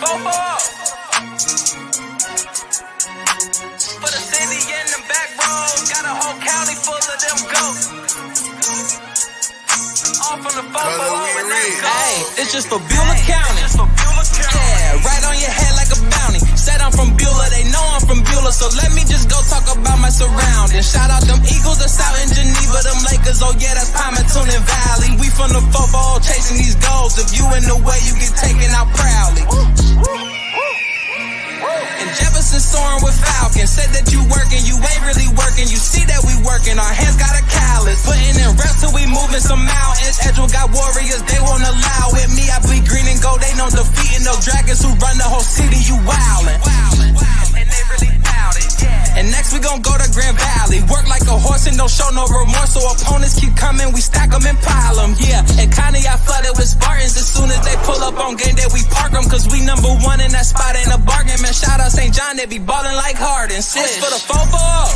Fofo. For the city and them back roads, got a whole county full of them goats. All from the Fofo and let's go. Hey, it's just for Beulah County. Yeah, right on your head like a bounty. Said I'm from Beulah, they know I'm from Beulah, so let me just go talk about my surroundings. Shout out them Eagles that's out in Geneva, them Lakers, oh yeah, that's Palmerton and Valley. We from the Fofo chasing these goals. If you in the way, you get taken out proudly. And Jefferson soaring with Falcons. Said that you working, you ain't really working. You see that we working, our hands got a callus. Putting in reps till we moving some mountains. Edgewell got warriors, they won't allow it. Me, I bleed green and gold, they know defeating those dragons who run the whole city. You wildin'. And they really doubt it. And next we gon' go to Grand Valley. Work like a horse and don't show no remorse. So opponents keep coming, we stack them and pile them. Yeah, and kinda I flooded with Spartans. As soon as they pull up on game day, we park them. Cause we number one in that spot, ain't a bargain. Man, shout out St. John, they be ballin' like Harden. This for the Fofo.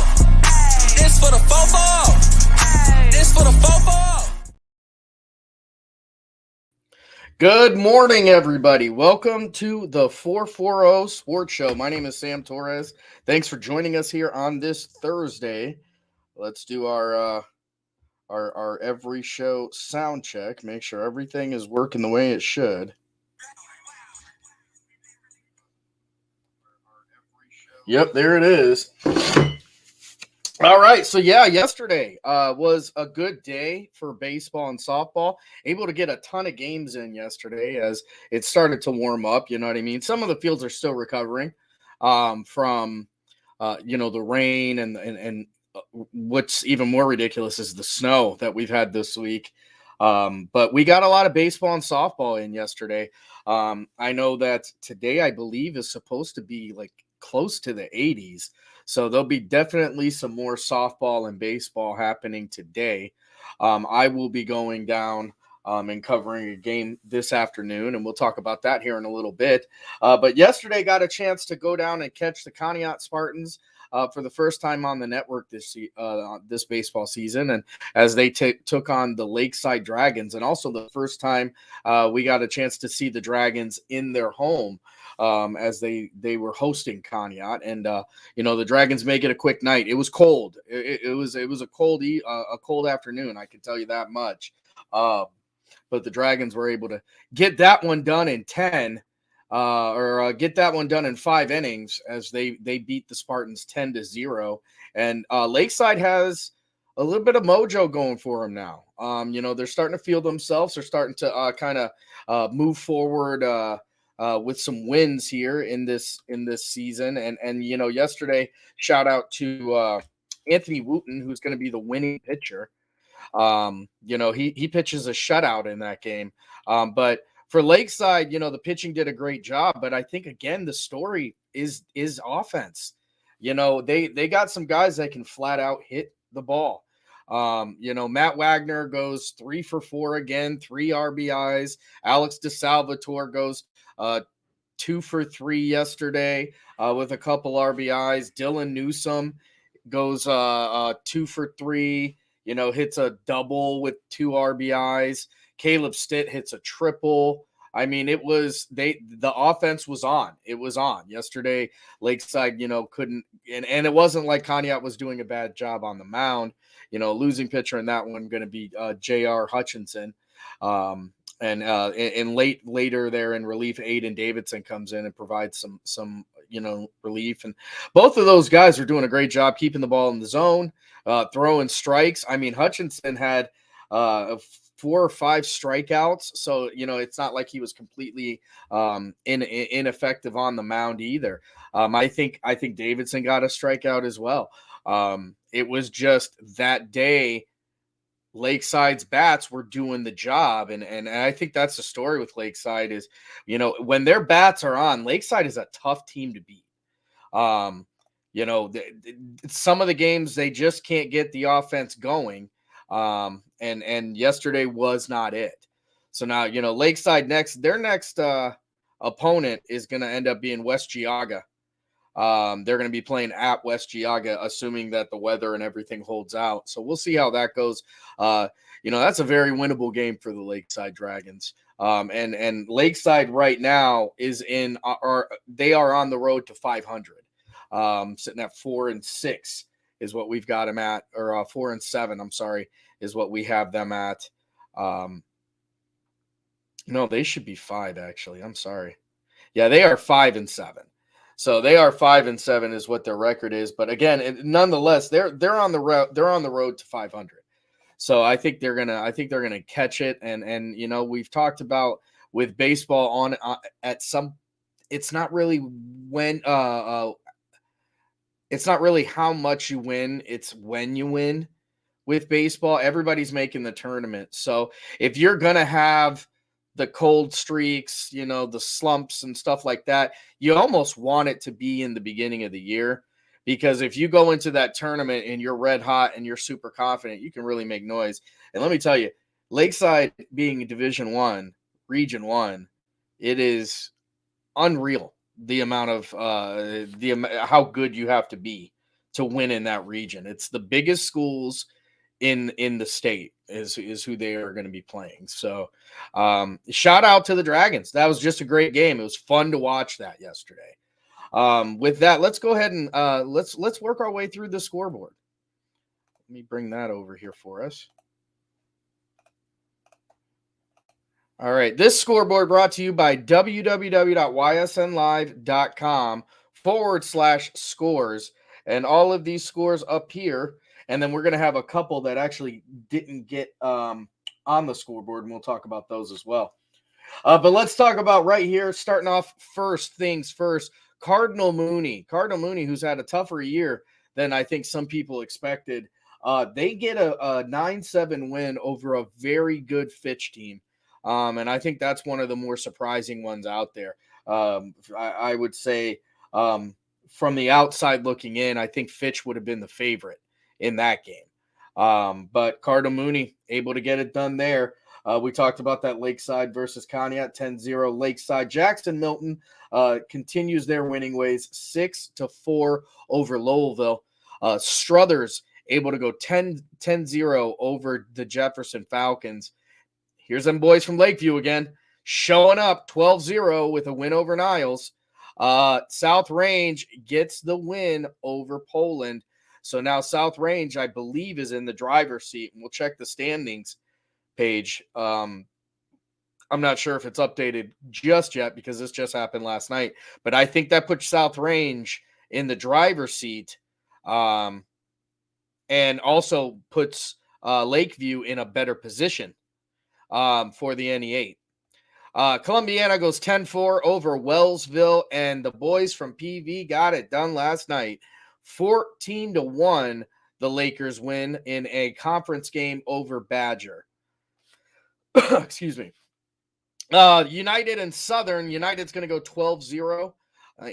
This for the Fofo. This for the Fofo. Good morning, everybody. Welcome to the 440 Sports Show. My name is Sam Torres. Thanks for joining us here on this Thursday. Let's do our every show sound check. Make sure everything is working the way it should. Yep, there it is. All right, so yeah, yesterday was a good day for baseball and softball. Able to get a ton of games in yesterday as it started to warm up, you know what I mean? Some of the fields are still recovering from, the rain and what's even more ridiculous is the snow that we've had this week. But we got a lot of baseball and softball in yesterday. I know that today, I believe, is supposed to be like close to the 80s. So there'll be definitely some more softball and baseball happening today. I will be going down and covering a game this afternoon, and we'll talk about that here in a little bit. But yesterday got a chance to go down and catch the Conneaut Spartans for the first time on the network this baseball season, and as they took on the Lakeside Dragons, and also the first time we got a chance to see the Dragons in their home. As they were hosting Conneaut, and the Dragons make it a quick night. It was cold. It was a cold afternoon. I can tell you that much. But the Dragons were able to get that one done in 10, or get that one done in 5 innings as they beat the Spartans 10-0. And Lakeside has a little bit of mojo going for them now. They're starting to feel themselves. They're starting to kind of move forward. With some wins here in this season. And yesterday, shout out to Anthony Wooten, who's going to be the winning pitcher. He pitches a shutout in that game. But for Lakeside, the pitching did a great job. But I think, again, the story is offense. They got some guys that can flat out hit the ball. Matt Wagner goes 3 for 4 again, 3 RBIs. Alex DeSalvatore goes 2 for 3 yesterday with a couple RBIs. Dylan Newsome goes 2 for 3, hits a double with 2 RBIs. Caleb Stitt hits a triple. I mean, the offense was on. It was on. Yesterday, Lakeside, couldn't, and it wasn't like Conneaut was doing a bad job on the mound. Losing pitcher in that one going to be J.R. Hutchinson. And later there in relief, Aiden Davidson comes in and provides some relief. And both of those guys are doing a great job keeping the ball in the zone, throwing strikes. I mean, Hutchinson had 4 or 5 strikeouts. So, it's not like he was completely ineffective on the mound either. I think Davidson got a strikeout as well. It was just that day, Lakeside's bats were doing the job. And I think that's the story with Lakeside is, when their bats are on, Lakeside is a tough team to beat. Some of the games, they just can't get the offense going. And yesterday was not it. So now, Lakeside their next opponent is going to end up being West Geauga. They're going to be playing at West Geauga, assuming that the weather and everything holds out. So we'll see how that goes. That's a very winnable game for the Lakeside Dragons. And Lakeside right now is they are on the road to 500, sitting at 4-6 is what we've got them at, or 4-7. I'm sorry, is what we have them at. No, they should be 5 actually. I'm sorry. Yeah, they are 5-7. So they are 5-7 is what their record is. But again, nonetheless, they're on the road. They're on the road to 500. So I think they're gonna catch it. And we've talked about with baseball on at some. It's not really when it's not really how much you win. It's when you win with baseball. Everybody's making the tournament. So if you're gonna have the cold streaks, the slumps and stuff like that, you almost want it to be in the beginning of the year, because if you go into that tournament and you're red hot and you're super confident, you can really make noise. And let me tell you, Lakeside being Division I, Region 1, it is unreal the amount of how good you have to be to win in that region. It's the biggest schools in the state is who they are going to be playing. So shout out to the Dragons. That was just a great game. It was fun to watch that yesterday. With that, let's go ahead and let's work our way through the scoreboard. Let me bring that over here for us. All right, this scoreboard brought to you by www.ysnlive.com/scores, and all of these scores up here. And then we're going to have a couple that actually didn't get on the scoreboard, and we'll talk about those as well. But let's talk about right here, starting off first things first, Cardinal Mooney. Cardinal Mooney, who's had a tougher year than I think some people expected. They get a 9-7 win over a very good Fitch team. And I think that's one of the more surprising ones out there. I would say from the outside looking in, I think Fitch would have been the favorite in that game. But Cardinal Mooney able to get it done there. We talked about that Lakeside versus Conneaut, 10-0 Lakeside. Jackson Milton continues their winning ways, 6-4 over Lowellville. Struthers able to go 10-0 over the Jefferson Falcons. Here's them boys from Lakeview again, showing up 12-0 with a win over Niles. South Range gets the win over Poland. So now South Range, I believe, is in the driver's seat. And we'll check the standings page. I'm not sure if it's updated just yet because this just happened last night. But I think that puts South Range in the driver's seat, and also puts Lakeview in a better position for the NE8. Columbiana goes 10-4 over Wellsville, and the boys from PV got it done last night. 14-1, the Lakers win in a conference game over Badger. Excuse me. United and Southern. United's going to go 12-0.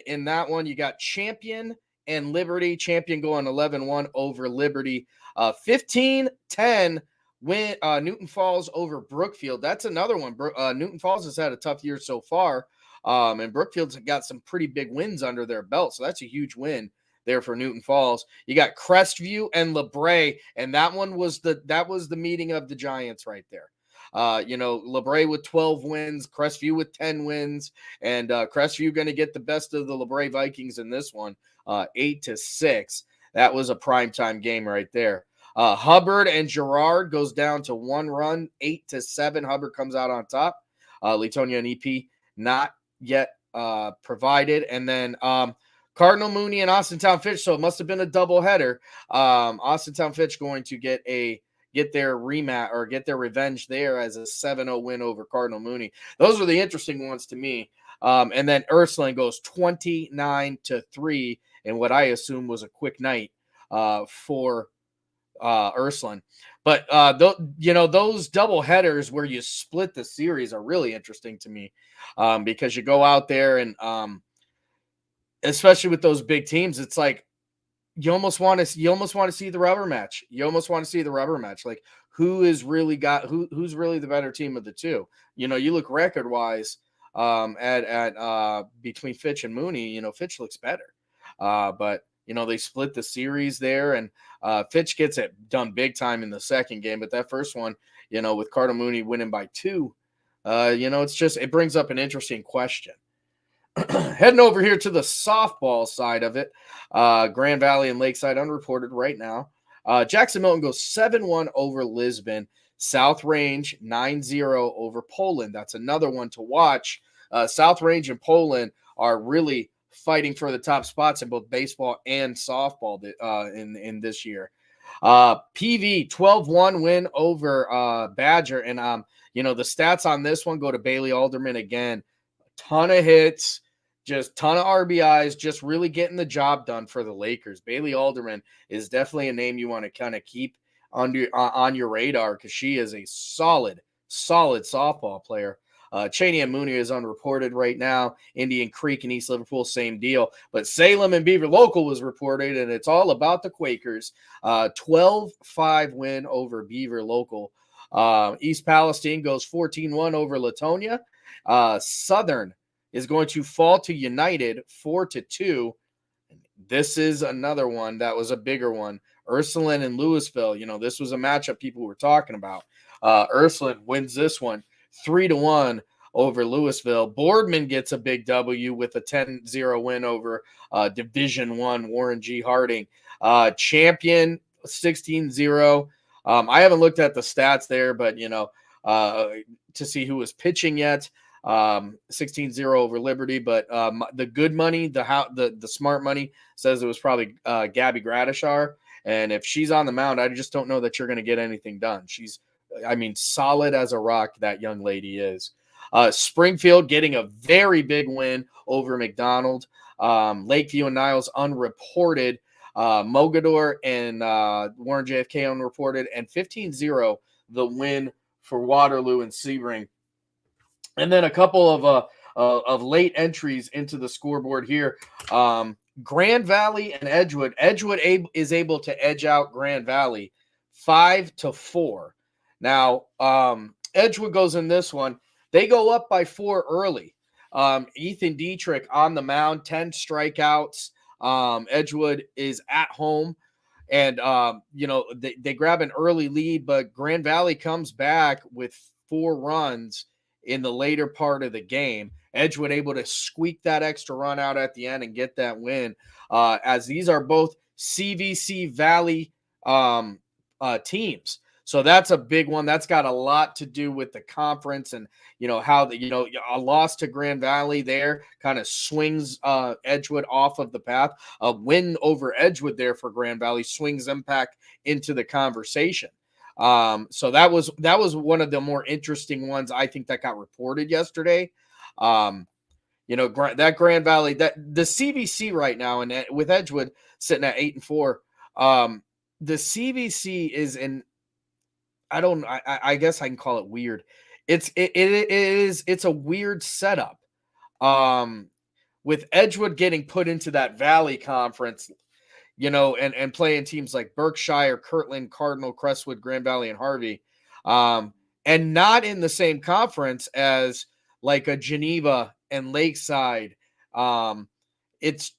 In that one, you got Champion and Liberty. Champion going 11-1 over Liberty. 15-10 win Newton Falls over Brookfield. That's another one. Newton Falls has had a tough year so far, and Brookfield's got some pretty big wins under their belt, so that's a huge win there for Newton Falls. You got Crestview and LeBray, and that was the meeting of the Giants right there. LeBray with 12 wins, Crestview with 10 wins, and Crestview going to get the best of the LeBray Vikings in this one, 8-6. That was a primetime game right there. Hubbard and Girard goes down to 1 run, 8-7. Hubbard comes out on top. Latonia and EP not yet provided. And then Cardinal Mooney and Austintown Fitch, so it must have been a doubleheader. Austintown Fitch going to get their rematch or get their revenge there as a 7-0 win over Cardinal Mooney. Those are the interesting ones to me. And then Ursuline goes 29-3 in what I assume was a quick night for Ursuline. But those double headers where you split the series are really interesting to me, because you go out there and especially with those big teams, it's like you almost want to see the rubber match. Like who's really the better team of the two. You look record wise at between Fitch and Mooney. Fitch looks better, but they split the series there, and Fitch gets it done big time in the second game. But that first one, with Cardinal Mooney winning by 2, it brings up an interesting question. Heading over here to the softball side of it, Grand Valley and Lakeside unreported right now. Jackson Milton goes 7-1 over Lisbon. South Range 9-0 over Poland. That's another one to watch. South Range and Poland are really fighting for the top spots in both baseball and softball in this year. PV 12-1 win over Badger. And, the stats on this one go to Bailey Alderman again. A ton of hits, just ton of RBIs, just really getting the job done for the Lakers. Bailey Alderman is definitely a name you want to kind of keep on your radar because she is a solid softball player. Cheney and Mooney is unreported right now. Indian Creek and East Liverpool, same deal. But Salem and Beaver Local was reported, and it's all about the Quakers. 12-5 win over Beaver Local. East Palestine goes 14-1 over Latonia. Southern is going to fall to United 4-2. This is another one that was a bigger one. Ursuline and Louisville, this was a matchup people were talking about. Ursuline wins this one 3-1 over Louisville. Boardman gets a big W with a 10-0 win over Division I Warren G. Harding. Champion 16-0. I haven't looked at the stats there, but to see who was pitching yet. 16-0 over Liberty, but the good money, the smart money says it was probably Gabby Gradishar. And if she's on the mound, I just don't know that you're going to get anything done. She's, solid as a rock, that young lady is. Springfield getting a very big win over McDonald. Lakeview and Niles unreported. Mogador and Warren JFK unreported. And 15-0 the win for Waterloo and Sebring. And then a couple of late entries into the scoreboard here. Grand Valley and Edgewood. Edgewood is able to edge out Grand Valley 5-4. Now, Edgewood goes in this one. They go up by 4 early. Ethan Dietrich on the mound, 10 strikeouts. Edgewood is at home. And, they grab an early lead, but Grand Valley comes back with 4 runs in the later part of the game. Edgewood able to squeak that extra run out at the end and get that win. As these are both CVC Valley teams. So that's a big one. That's got a lot to do with the conference and, how a loss to Grand Valley there kind of swings Edgewood off of the path. A win over Edgewood there for Grand Valley swings them back into the conversation. So that was one of the more interesting ones I think that got reported yesterday. That Grand Valley, that the CVC right now, and with Edgewood sitting at 8-4, the CVC is in. I guess I can call it weird. It's a weird setup. With Edgewood getting put into that Valley Conference, and playing teams like Berkshire, Kirtland, Cardinal, Crestwood, Grand Valley, and Harvey, and not in the same conference as like a Geneva and Lakeside. It's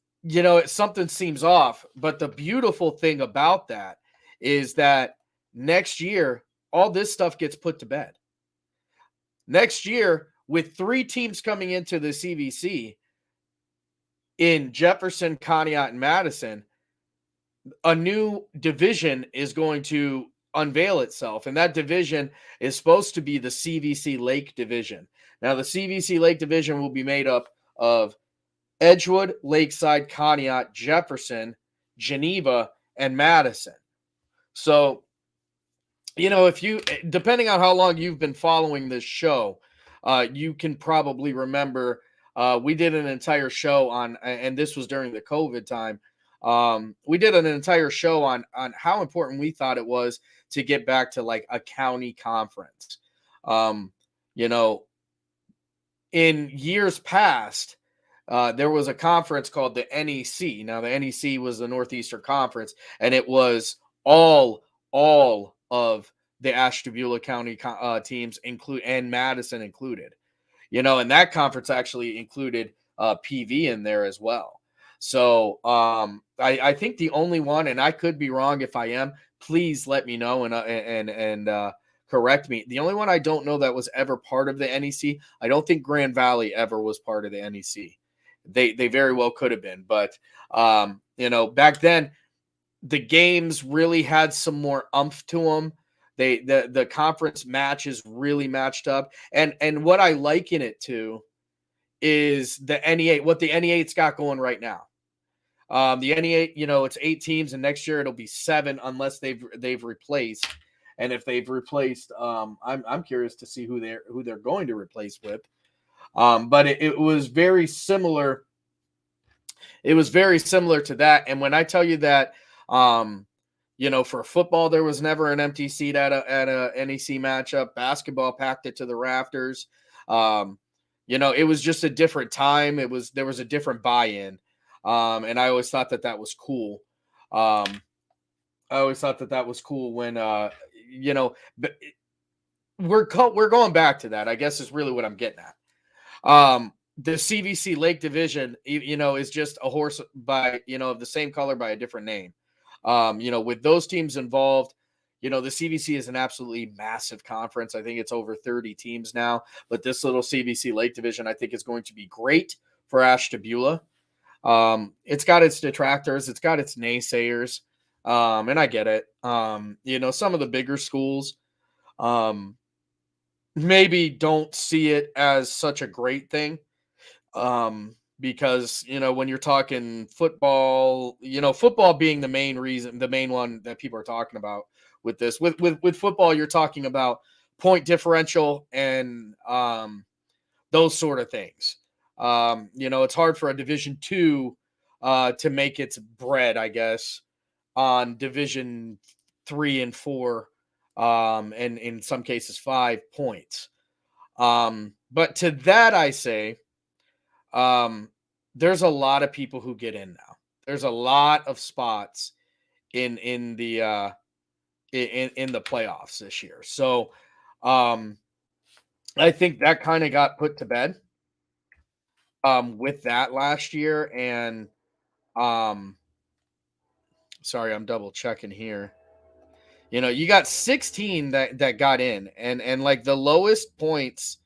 something seems off. But the beautiful thing about that is that next year, all this stuff gets put to bed. Next year, with 3 teams coming into the CVC in Jefferson, Conneaut, and Madison, a new division is going to unveil itself. And that division is supposed to be the CVC Lake Division. Now, the CVC Lake Division will be made up of Edgewood, Lakeside, Conneaut, Jefferson, Geneva, and Madison. So, if you, depending on how long you've been following this show, you can probably remember we did an entire show on, and this was during the COVID time. We did an entire show on how important we thought it was to get back to like a county conference. In years past, there was a conference called the NEC. Now, the NEC was the Northeastern Conference, and it was all of the Ashtabula County teams, and Madison included. And that conference actually included PV in there as well. So I think the only one, and I could be wrong if I am, please let me know and correct me. The only one I don't know that was ever part of the NEC, I don't think Grand Valley ever was part of the NEC. They very well could have been, but back then the games really had some more umph to them. The conference matches really matched up, and what I liken it to is the NE8, what the NE8's got going right now. The NE8, it's 8 teams, and next year it'll be 7 unless they've replaced. And if they've replaced, I'm curious to see who they're going to replace with. But it was very similar. It was very similar to that. And when I tell you that, for football, there was never an empty seat at a NEC matchup. Basketball packed it to the rafters. It was just a different time. There was a different buy-in. And I always thought that was cool. I always thought that was cool when, but we're going back to that, I guess, is really what I'm getting at. The CVC Lake Division, is just a horse by, of the same color by a different name. With those teams involved, the CVC is an absolutely massive conference. I think it's over 30 teams now, but this little CVC Lake Division, I think, is going to be great for Ashtabula. It's got its detractors, it's got its naysayers, and I get it. Some of the bigger schools, maybe don't see it as such a great thing. Because, when you're talking football, football being the main one that people are talking about with this, with football, you're talking about point differential and, those sort of things. It's hard for a Division II, to make its bread, I guess, on Division 3 and 4, and in some cases 5 points. But to that, I say, there's a lot of people who get in now. There's a lot of spots in the playoffs this year. So, I think that kind of got put to bed, with that last year. And, sorry, I'm double checking here. You got 16 that got in, and like the lowest points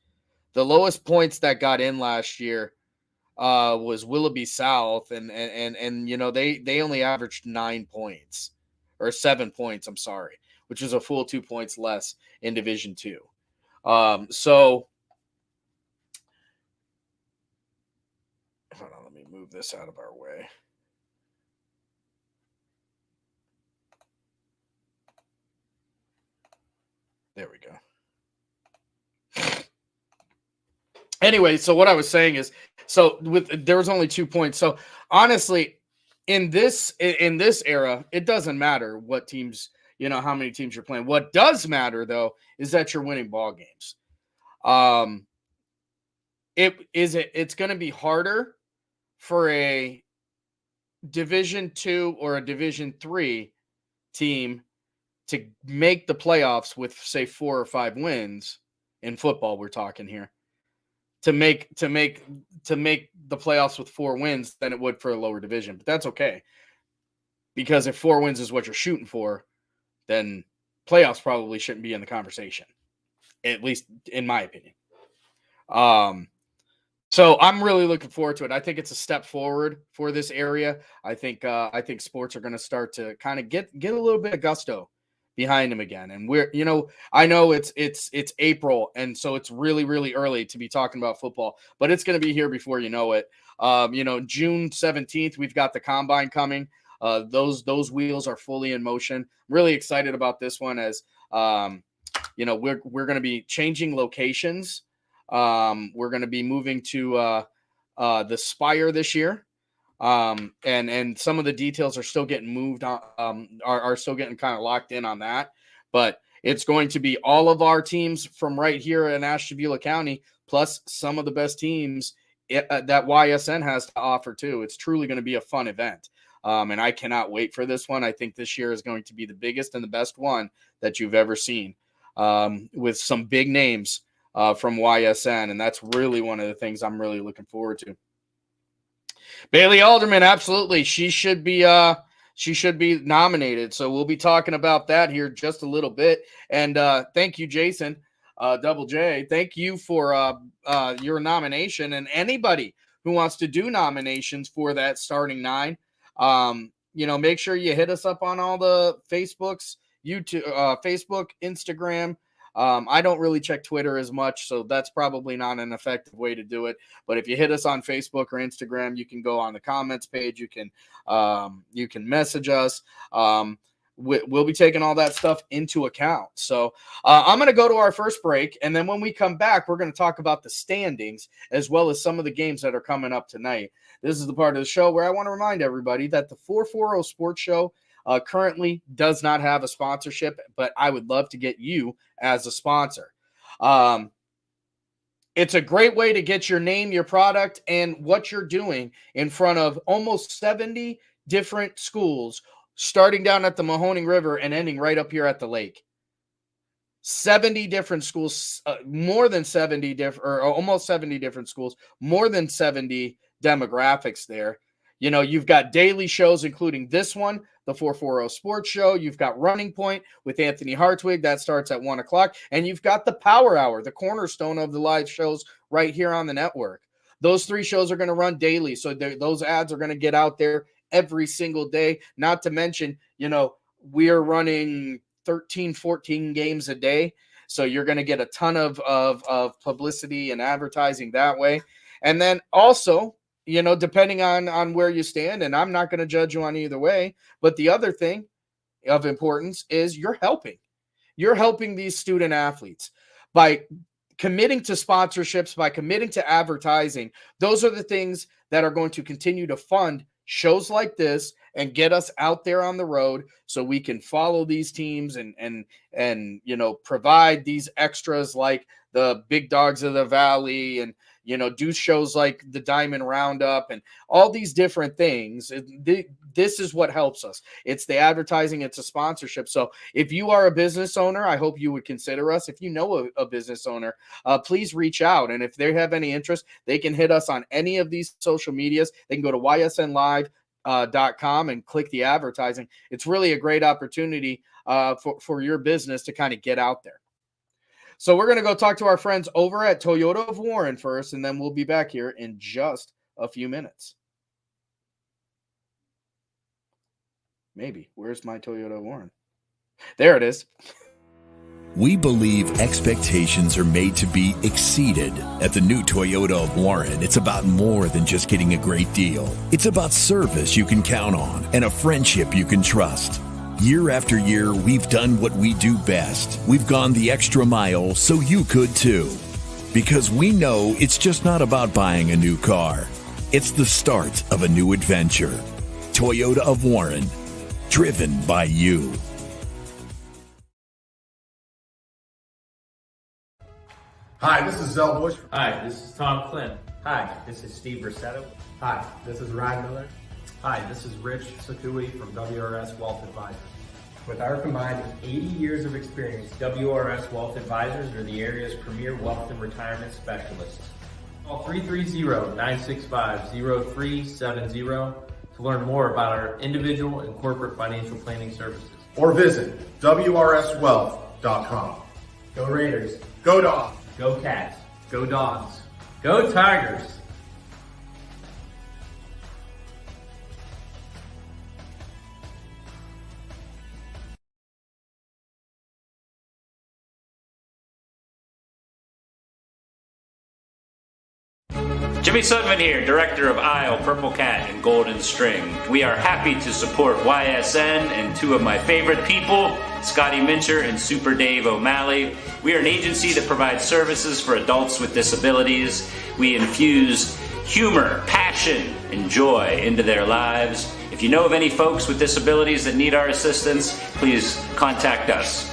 that got in last year was Willoughby South, and they only averaged 9 points or 7 points. I'm sorry, which is a full 2 points less in Division II. So hold on, let me move this out of our way. There we go. Anyway, so what I was saying is, there was only 2 points. So honestly, in this era, it doesn't matter what teams, how many teams you're playing. What does matter, though, is that you're winning ball games. It's going to be harder for a Division II or a Division III team to make the playoffs with, say, 4 or 5 wins. In football, we're talking here. To make the playoffs with 4 wins than it would for a lower division. But that's okay. Because if 4 wins is what you're shooting for, then playoffs probably shouldn't be in the conversation. At least in my opinion. So I'm really looking forward to it. I think it's a step forward for this area. I think sports are going to start to kind of get a little bit of gusto behind them again. And I know it's April, and so it's really, really early to be talking about football, but it's going to be here before you know it. June 17th, we've got the combine coming. Those wheels are fully in motion. I'm really excited about this one, as we're going to be changing locations. We're going to be moving to the Spire this year. And some of the details are still getting moved on, are still getting kind of locked in on that, but it's going to be all of our teams from right here in Ashtabula County, plus some of the best teams that YSN has to offer too. It's truly going to be a fun event. And I cannot wait for this one. I think this year is going to be the biggest and the best one that you've ever seen, with some big names, from YSN. And that's really one of the things I'm really looking forward to. Bailey Alderman, absolutely. She should be she should be nominated. So we'll be talking about that here just a little bit. And thank you, Jason, Double J. Thank you for your nomination. And anybody who wants to do nominations for that starting 9, make sure you hit us up on all the Facebooks, YouTube, Facebook, Instagram. I don't really check Twitter as much, so that's probably not an effective way to do it. But if you hit us on Facebook or Instagram, you can go on the comments page. You can message us. We'll be taking all that stuff into account. So I'm going to go to our first break, and then when we come back, we're going to talk about the standings as well as some of the games that are coming up tonight. This is the part of the show where I want to remind everybody that the 440 Sports Show currently does not have a sponsorship, but I would love to get you as a sponsor. It's a great way to get your name, your product, and what you're doing in front of almost 70 different schools, starting down at the Mahoning River and ending right up here at the lake. 70 different schools, more than 70 different, or almost 70 different schools, more than 70 demographics there. You've got daily shows, including this one, the 440 Sports Show. You've got Running Point with Anthony Hartwig. That starts at 1 o'clock. And you've got the Power Hour, the cornerstone of the live shows right here on the network. Those 3 shows are going to run daily. So those ads are going to get out there every single day. Not to mention, we are running 13, 14 games a day. So you're going to get a ton of publicity and advertising that way. And then also, depending on where you stand, and I'm not going to judge you on either way, but the other thing of importance is you're helping these student athletes by committing to sponsorships, by committing to advertising. Those are the things that are going to continue to fund shows like this and get us out there on the road so we can follow these teams and provide these extras like the Big Dogs of the Valley and do shows like the Diamond Roundup and all these different things. This is what helps us. It's the advertising. It's a sponsorship. So if you are a business owner, I hope you would consider us. If you know a business owner, please reach out. And if they have any interest, they can hit us on any of these social medias. They can go to ysnlive.com and click the advertising. It's really a great opportunity for your business to kind of get out there. So we're going to go talk to our friends over at Toyota of Warren first, and then we'll be back here in just a few minutes. Maybe. Where's my Toyota of Warren? There it is. We believe expectations are made to be exceeded. At the new Toyota of Warren, it's about more than just getting a great deal. It's about service you can count on and a friendship you can trust. Year after year, we've done what we do best. We've gone the extra mile so you could too. Because we know it's just not about buying a new car. It's the start of a new adventure. Toyota of Warren, driven by you. Hi, this is Zell Bush. Hi, this is Tom Clint. Hi, this is Steve Rossetto. Hi, this is Ryan Miller. Hi, this is Rich Sakui from WRS Wealth Advisors. With our combined 80 years of experience, WRS Wealth Advisors are the area's premier wealth and retirement specialists. Call 330-965-0370 to learn more about our individual and corporate financial planning services. Or visit WRSwealth.com. Go Raiders. Go Dogs. Go Cats. Go Dogs. Go Tigers. Jimmy Sudman here, Director of Isle, Purple Cat, and Golden String. We are happy to support YSN and 2 of my favorite people, Scotty Mincher and Super Dave O'Malley. We are an agency that provides services for adults with disabilities. We infuse humor, passion, and joy into their lives. If you know of any folks with disabilities that need our assistance, please contact us.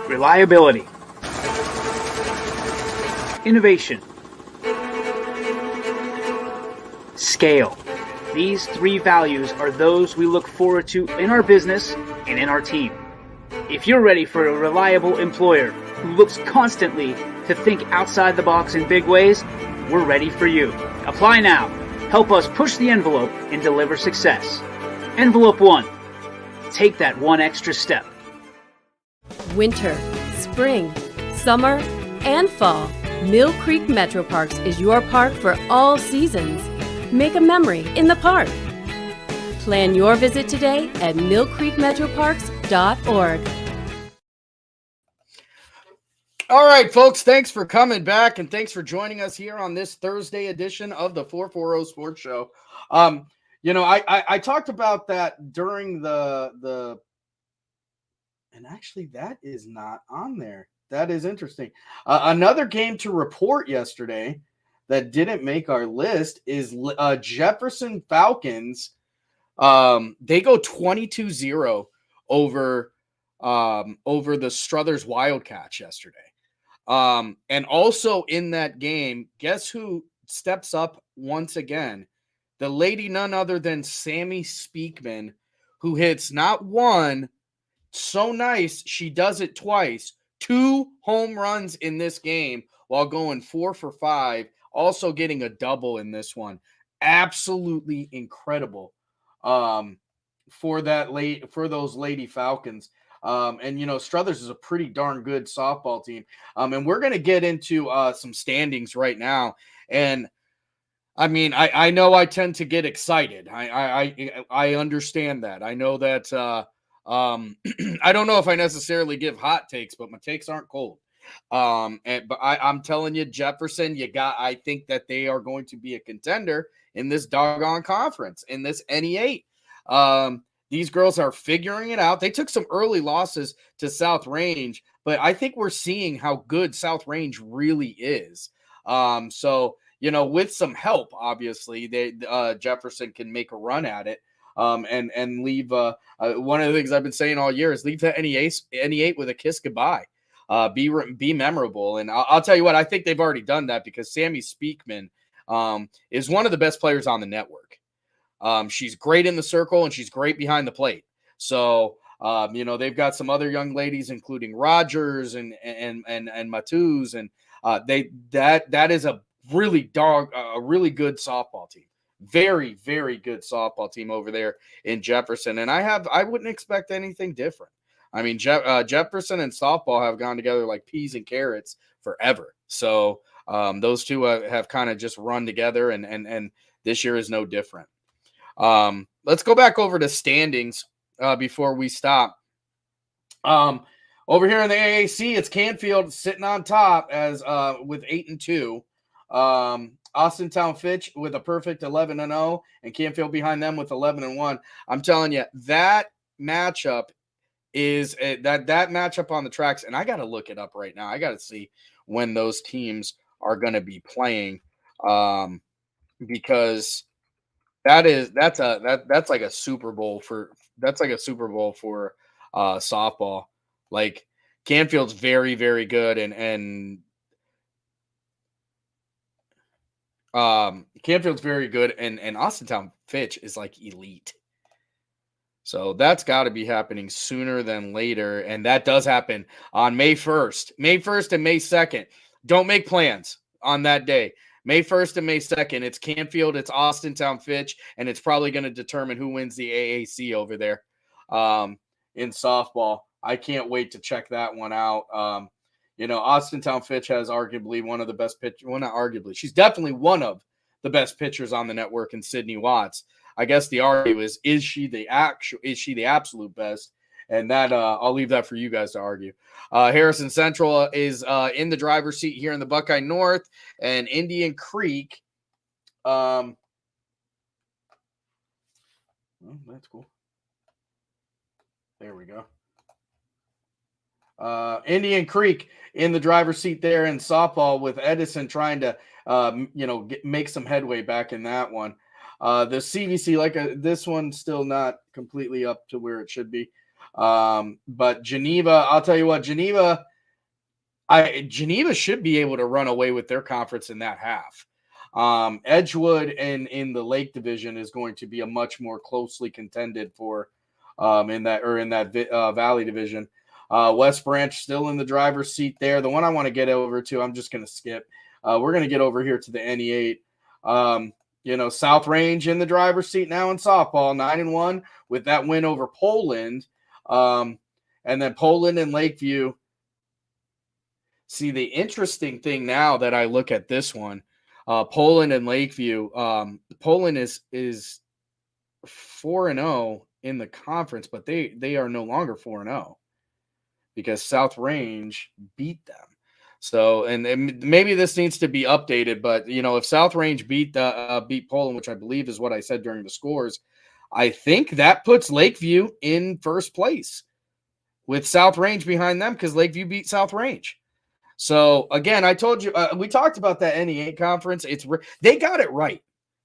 Reliability, innovation, scale. These 3 values are those we look forward to in our business and in our team. If you're ready for a reliable employer who looks constantly to think outside the box in big ways? We're ready for you. Apply now. Help us push the envelope and deliver success. Envelope 1. Take that one extra step. Winter, spring, summer, and fall. Mill Creek Metro Parks is your park for all seasons. Make a memory in the park. Plan your visit today at millcreekmetroparks.org. All right, folks, thanks for coming back and thanks for joining us here on this Thursday edition of the 440 Sports Show. I talked about that during the and actually that is not on there. That is interesting. Another game to report yesterday that didn't make our list is Jefferson Falcons. They go 22-0 over the Struthers Wildcats yesterday. And also in that game, guess who steps up once again? The lady, none other than Sammy Speakman, who hits not one, so nice, she does it twice, 2 home runs in this game while going 4 for 5, also getting a double in this one. Absolutely incredible for those Lady Falcons. And Struthers is a pretty darn good softball team. And we're going to get into some standings right now. And I mean, I know I tend to get excited. I understand that. I know that I don't know if I necessarily give hot takes, but my takes aren't cold. But I'm telling you, Jefferson, I think that they are going to be a contender in this doggone conference, in this NE8. These girls are figuring it out. They took some early losses to South Range, but I think we're seeing how good South Range really is. So, with some help, obviously, Jefferson can make a run at it. And leave one of the things I've been saying all year is leave the NE8 with a kiss goodbye. Be memorable. And I'll tell you what, I think they've already done that because Sammy Speakman is one of the best players on the network. She's great in the circle and she's great behind the plate. So, they've got some other young ladies, including Rogers and Matuz, and that is a really good softball team. Very, very good softball team over there in Jefferson. And I wouldn't expect anything different. I mean, Jefferson and softball have gone together like peas and carrots forever. So those two have kind of just run together, and this year is no different. Let's go back over to standings before we stop. Over here in the AAC, it's Canfield sitting on top as with 8-2. Austintown Fitch with a perfect 11-0, and Canfield behind them with 11-1. I'm telling you, that matchup is that matchup on the tracks, and I got to look it up right now. I got to see when those teams are going to be playing, because that's like a Super Bowl for softball. Like, Canfield's very, very good, and Canfield's very good, and Austintown Fitch is like elite. So that's got to be happening sooner than later, and that does happen on May 1st. May 1st and May 2nd. Don't make plans on that day. May 1st and May 2nd, it's Canfield, it's Austintown Fitch, and it's probably going to determine who wins the AAC over there in softball. I can't wait to check that one out. Austintown Fitch has arguably one of the best pitchers. Well, not arguably. She's definitely one of the best pitchers on the network in Sydney Watts. I guess the argue is she the absolute best? And that I'll leave that for you guys to argue. Harrison Central is in the driver's seat here in the Buckeye North, and Indian Creek. Well, that's cool. There we go. Indian Creek in the driver's seat there in softball, with Edison trying to, make some headway back in that one. The CVC, this one's still not completely up to where it should be. But Geneva, I'll tell you what, Geneva should be able to run away with their conference in that half. Edgewood in the Lake Division is going to be a much more closely contended for in that Valley Division. West Branch still in the driver's seat there. The one I want to get over to, I'm just going to skip. We're going to get over here to the NE8. South Range in the driver's seat now in softball, 9-1 with that win over Poland. And then Poland and Lakeview. See, the interesting thing now that I look at this one, Poland and Lakeview, Poland is 4-0 in the conference, but they are no longer 4-0 because South Range beat them. So, and maybe this needs to be updated, but if South Range beat Poland, which I believe is what I said during the scores, I think that puts Lakeview in first place with South Range behind them because Lakeview beat South Range. So again, I told you we talked about that NE8 conference. They got it right.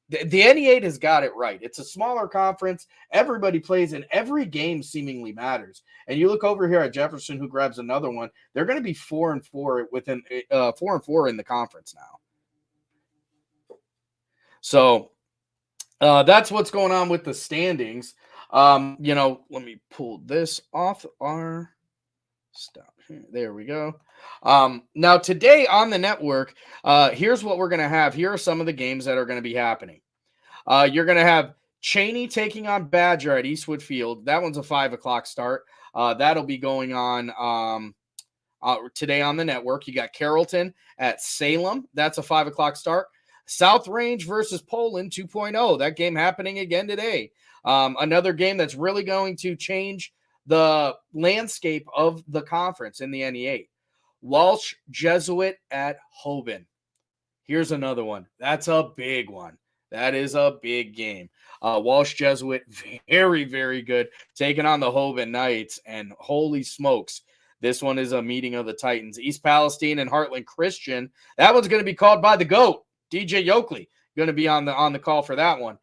The NE8 has got it right. It's a smaller conference. Everybody plays, and every game seemingly matters. And you look over here at Jefferson, who grabs another one. They're going to be 4-4 within 4-4 in the conference now. So that's what's going on with the standings. Let me pull this off our stop here. There we go. Now today on the network, here's what we're going to have. Here are some of the games that are going to be happening. You're going to have Cheney taking on Badger at Eastwood Field. That one's a 5:00 start. That'll be going on today on the network. You got Carrollton at Salem. That's a 5:00 start. South Range versus Poland 2.0. That game happening again today. Another game that's really going to change the landscape of the conference in the NE8. Walsh Jesuit at Hoban. Here's another one. That's a big one. That is a big game. Walsh Jesuit, very, very good. Taking on the Hoban Knights, and holy smokes, this one is a meeting of the Titans. East Palestine and Heartland Christian. That one's going to be called by the GOAT, DJ Yoakley. Going to be on the call for that one.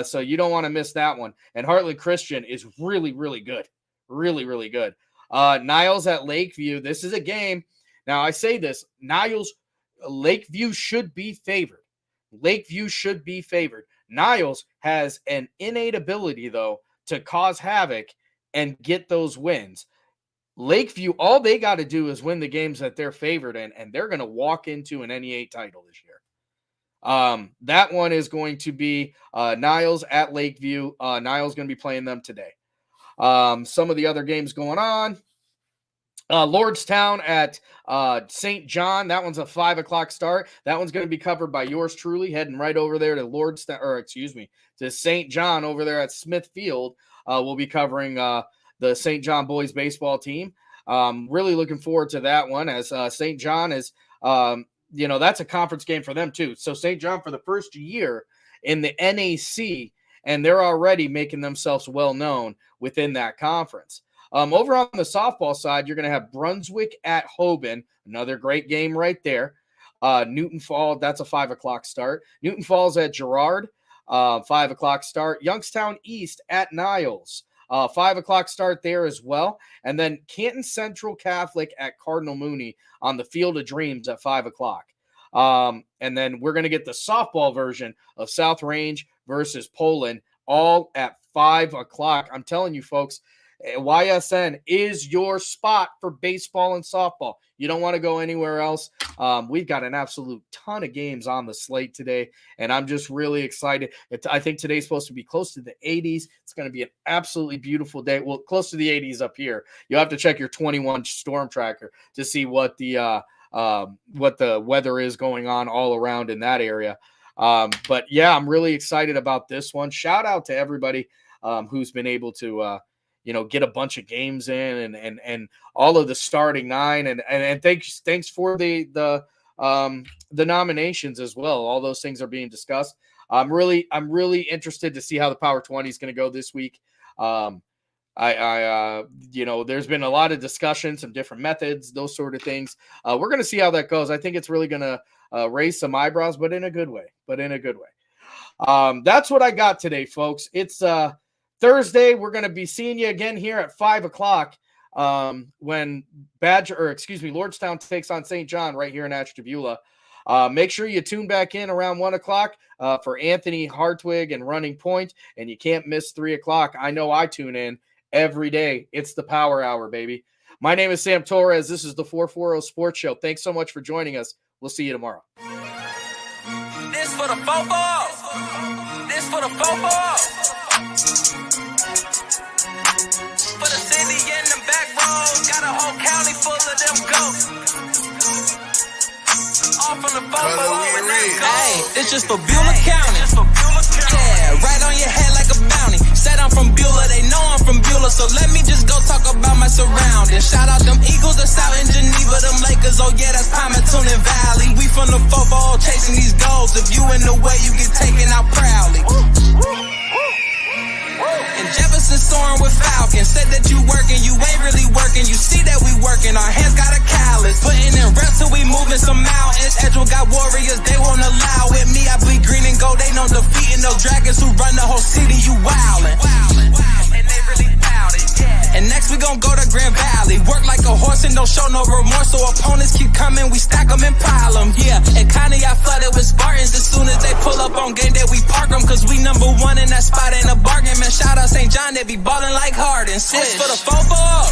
So you don't want to miss that one. And Heartland Christian is really, really good. Really, really good. Niles at Lakeview. This is a game. Now, I say this. Lakeview should be favored. Lakeview should be favored. Niles has an innate ability, though, to cause havoc and get those wins. Lakeview, all they got to do is win the games that they're favored in, and they're going to walk into an NE8 title this year. That one is going to be Niles at Lakeview. Niles going to be playing them today. Some of the other games going on. Lordstown at St. John. That one's a 5:00 start. That one's going to be covered by yours truly, heading right over there to to St. John over there at Smith Field. We'll be covering the St. John boys baseball team. Really looking forward to that one, as St. John is, that's a conference game for them too. So St. John for the first year in the NAC, and they're already making themselves well known within that conference. Over on the softball side, you're going to have Brunswick at Hoban, another great game right there. Newton Falls, that's a 5:00 start. Newton Falls at Girard, 5:00 start. Youngstown East at Niles, 5:00 start there as well. And then Canton Central Catholic at Cardinal Mooney on the Field of Dreams at 5:00. And then we're going to get the softball version of South Range versus Poland, all at 5:00. I'm telling you, folks, YSN is your spot for baseball and softball. You don't want to go anywhere else. We've got an absolute ton of games on the slate today, and I'm just really excited. I think today's supposed to be close to the 80s. It's going to be an absolutely beautiful day. Well, close to the 80s up here. You'll have to check your 21 storm tracker to see what the weather is going on all around in that area. But yeah, I'm really excited about this one. Shout out to everybody who's been able to get a bunch of games in and all of the starting nine and thanks for the nominations as well. All those things are being discussed. I'm really interested to see how the Power 20 is going to go this week. There's been a lot of discussion, some different methods, those sort of things. We're going to see how that goes. I think it's really going to raise some eyebrows, but in a good way. That's what I got today, folks. It's Thursday. We're going to be seeing you again here at 5:00 when Lordstown takes on St. John right here in Ashtabula. Make sure you tune back in around 1:00 for Anthony Hartwig and Running Point, and you can't miss 3:00. I know I tune in every day. It's the Power Hour, baby. My name is Sam Torres. This is the 440 Sports Show. Thanks so much for joining us. We'll see you tomorrow. This for the fofo. This for the fofo. For the city and the back roads, got a whole county full of them ghosts. All from the fofo and let's go. Hey, it's just for Beulah County. Yeah, right on your head like a bounty. Said I'm from Beulah, they know I'm from Beulah, so let me just go talk about my surroundings. Shout out them Eagles that's out in Geneva, them Lakers, oh yeah, that's Palmerton and Valley. We from the fofo chasing these goals. If you in the way, you get taken out proudly. And Jefferson soaring with Falcons. Said that you working, you ain't really working. You see that we working, our hands got a callus. Putting in reps till we moving some mountains. Edgewood got warriors, they won't allow it. Me, I bleed green and gold, they know defeating those dragons who run the whole city. You wildin'. And they really bout it, yeah. And next we gon' go to Grand Valley. Work like a horse and don't show no remorse. So opponents keep coming, we stack them and pile them, yeah. And Connie, I flooded with Spartans. As soon as they pull up on game day, we park them. Cause we number one in that spot, ain't a bargain. Man, shout out St. John, they be ballin' like Harden. Switch for the fofo.